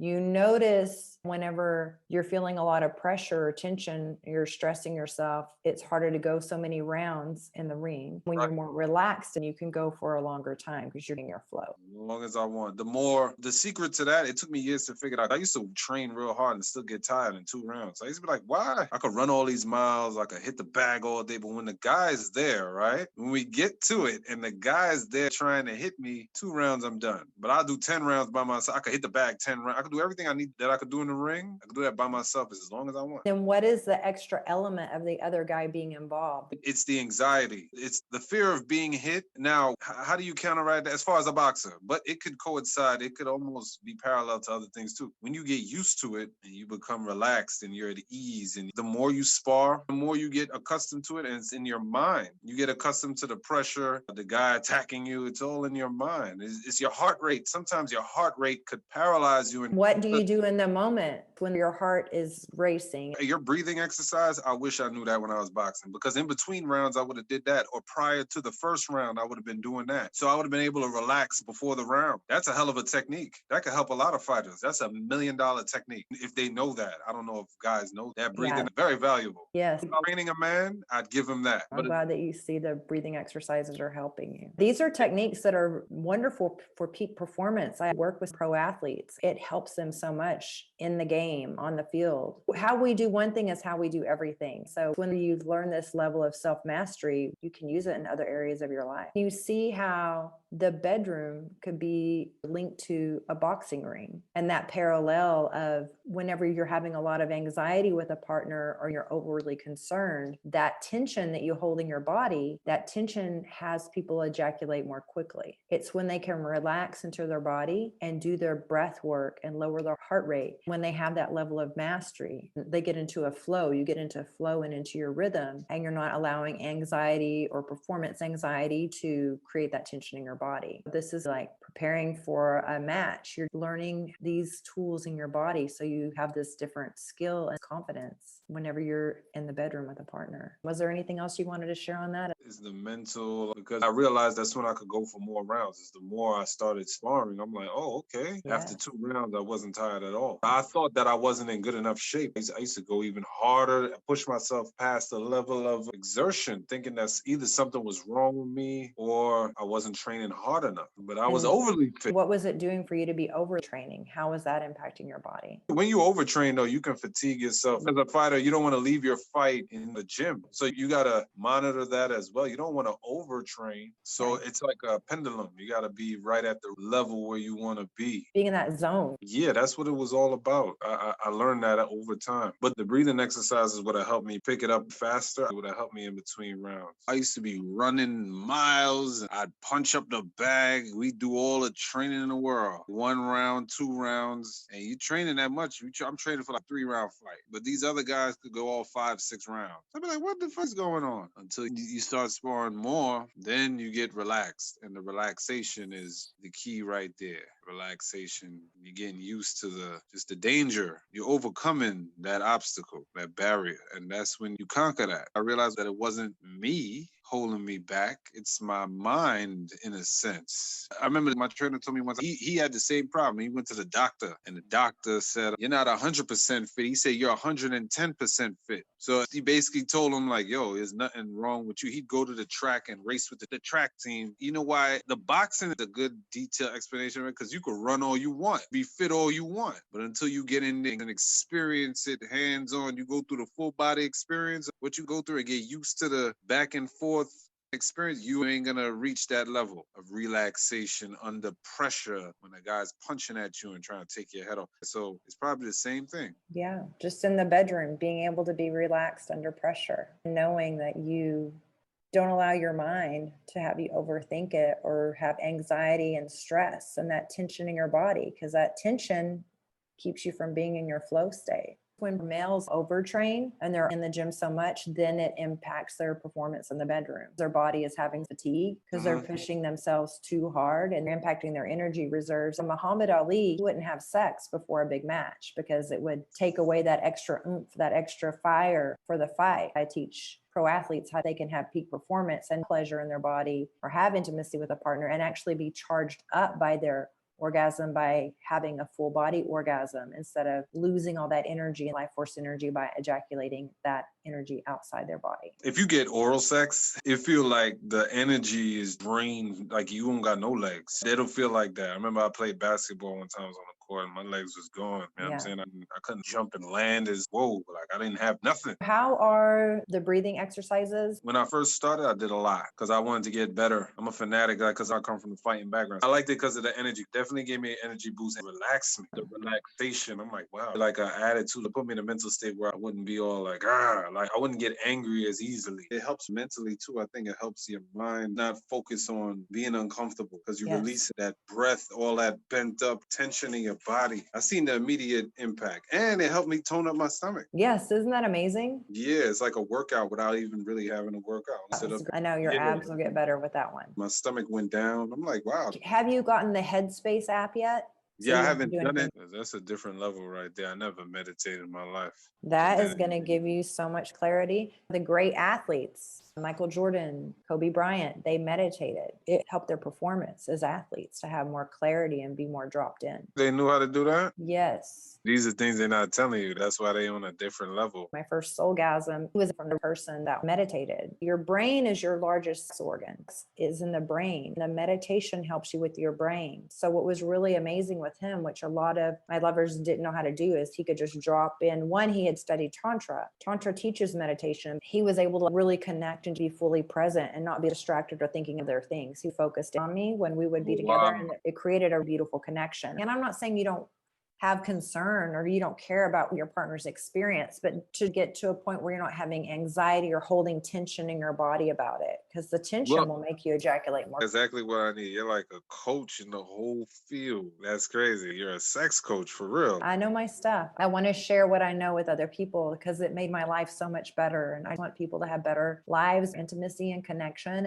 You notice whenever you're feeling a lot of pressure or tension, you're stressing yourself, it's harder to go so many rounds in the ring. When you're more relaxed and you can go for a longer time because you're in your flow. As long as I want. The secret to that, it took me years to figure it out. I used to train real hard and still get tired in 2 rounds. I used to be like, why? I could run all these miles, I could hit the bag all day, but when the guy's there, right? When we get to it and the guy's there trying to hit me, 2 rounds, I'm done. But I'll do 10 rounds by myself. I could hit the bag 10 rounds. I could do everything I need that I could do in the ring. I could do that by myself as long as I want. Then what is the extra element of the other guy being involved? It's the anxiety. It's the fear of being hit. Now, how do you counteract that as far as a boxer? But it could coincide. It could almost be parallel to other things too. When you get used to it and you become relaxed and you're at ease, and the more you spar, the more you get accustomed to it, and it's in your mind. You get accustomed to the pressure, the guy attacking you. It's all in your mind. It's your heart rate. Sometimes your heart rate could paralyze you. What do you do in the moment when your heart is racing? Your breathing exercise, I wish I knew that when I was boxing, because in between rounds, I would have did that. Or prior to the first round, I would have been doing that. So I would have been able to relax before the round. That's a hell of a technique. That could help a lot of fighters. That's $1 million technique. If they know that. I don't know if guys know that. Breathing is very valuable. Yes. If I'm training a man, I'd give him that. I'm glad that you see the breathing exercises are helping you. These are techniques that are wonderful for peak performance. I work with pro athletes. It helps them so much in the game, on the field. How we do one thing is how we do everything. So when you learn this level of self-mastery, you can use it in other areas of your life. You see how the bedroom could be linked to a boxing ring, and that parallel of whenever you're having a lot of anxiety with a partner or you're overly concerned, that tension that you hold in your body, that tension has people ejaculate more quickly. It's when they can relax into their body and do their breath work and lower their heart rate. When they have that level of mastery, they get into a flow. You get into a flow and into your rhythm, and you're not allowing anxiety or performance anxiety to create that tension in your body. This is like preparing for a match. You're learning these tools in your body so you have this different skill and confidence whenever you're in the bedroom with a partner. Was there anything else you wanted to share on that? It's the mental, because I realized that's when I could go for more rounds. It's the more I started sparring, I'm like, oh, okay. Yeah. After 2 rounds, I wasn't tired at all. I thought that I wasn't in good enough shape. I used to go even harder, push myself past the level of exertion, thinking that's either something was wrong with me or I wasn't training hard enough. But I was overly fit. What was it doing for you to be overtraining? How was that impacting your body? When you overtrain, though, you can fatigue yourself. As a fighter, you don't want to leave your fight in the gym. So you got to monitor that as well. You don't want to overtrain. So it's like a pendulum. You got to be right at the level where you want to be. Being in that zone. Yeah, that's what it was all about. I learned that over time. But the breathing exercises would have helped me pick it up faster. It would have helped me in between rounds. I used to be running miles. I'd punch up the bag. We do all the training in the world. 1 round, 2 rounds. And you training that much. I'm training for like 3-round fight. But these other guys could go all 5, 6 rounds. I'd be like, what the fuck's going on? Until you start sparring more, then you get relaxed. And the relaxation is the key right there. Relaxation. You're getting used to just the danger. You're overcoming that obstacle, that barrier. And that's when you conquer that. I realized that it wasn't me holding me back. It's my mind, in a sense. I remember my trainer told me once, he had the same problem. He went to the doctor, and the doctor said, you're not 100% fit. He said, you're 110% fit. So he basically told him, like, yo, there's nothing wrong with you. He'd go to the track and race with the track team. You know why? The boxing is a good detailed explanation, right? Because you can run all you want, be fit all you want. But until you get in there and experience it hands-on, you go through the full body experience, what you go through and get used to the back and forth experience, you ain't gonna reach that level of relaxation under pressure when a guy's punching at you and trying to take your head off. So it's probably the same thing. Yeah, just in the bedroom, being able to be relaxed under pressure, knowing that you don't allow your mind to have you overthink it or have anxiety and stress and that tension in your body, because that tension keeps you from being in your flow state. When males overtrain and they're in the gym so much, then it impacts their performance in the bedroom. Their body is having fatigue because they're pushing themselves too hard and impacting their energy reserves. And Muhammad Ali wouldn't have sex before a big match because it would take away that extra oomph, that extra fire for the fight. I teach pro athletes how they can have peak performance and pleasure in their body or have intimacy with a partner and actually be charged up by their orgasm by having a full body orgasm instead of losing all that energy and life force energy by ejaculating that energy outside their body. If you get oral sex, it feel like the energy is drained, like you don't got no legs. They don't feel like that. I remember I played basketball one time, I was on the court and my legs was gone. You know what I'm saying? I couldn't jump and land as whoa, like I didn't have nothing. How are the breathing exercises? When I first started, I did a lot because I wanted to get better. I'm a fanatic because I come from the fighting background. I liked it because of the energy. Definitely gave me an energy boost and relaxed me. The relaxation, I'm like, wow. Like an attitude to put me in a mental state where I wouldn't be all like I wouldn't get angry as easily. It helps mentally too. I think it helps your mind not focus on being uncomfortable because you release that breath, all that pent up tension in your body. I seen the immediate impact and it helped me tone up my stomach. Yes, isn't that amazing? Yeah, it's like a workout without even really having to work out. I know your abs will get better with that one. My stomach went down. I'm like, wow. Have you gotten the Headspace app yet? Yeah, I haven't done it. That's a different level right there. I never meditated in my life. That is going to give you so much clarity. The great athletes, Michael Jordan, Kobe Bryant, they meditated. It helped their performance as athletes to have more clarity and be more dropped in. They knew how to do that? Yes. These are things they're not telling you. That's why they're on a different level. My first soulgasm was from the person that meditated. Your brain is your largest organ, is in the brain. The meditation helps you with your brain. So what was really amazing with him, which a lot of my lovers didn't know how to do, is he could just drop in. One, he had studied Tantra. Tantra teaches meditation. He was able to really connect and be fully present and not be distracted or thinking of their things. He focused on me when we would be together, and it created a beautiful connection. And I'm not saying you don't have concern or you don't care about your partner's experience, but to get to a point where you're not having anxiety or holding tension in your body about it, because the tension will make you ejaculate more. Exactly what I need. You're like a coach in the whole field. That's crazy. You're a sex coach for real. I know my stuff. I want to share what I know with other people because it made my life so much better. And I want people to have better lives, intimacy, and connection.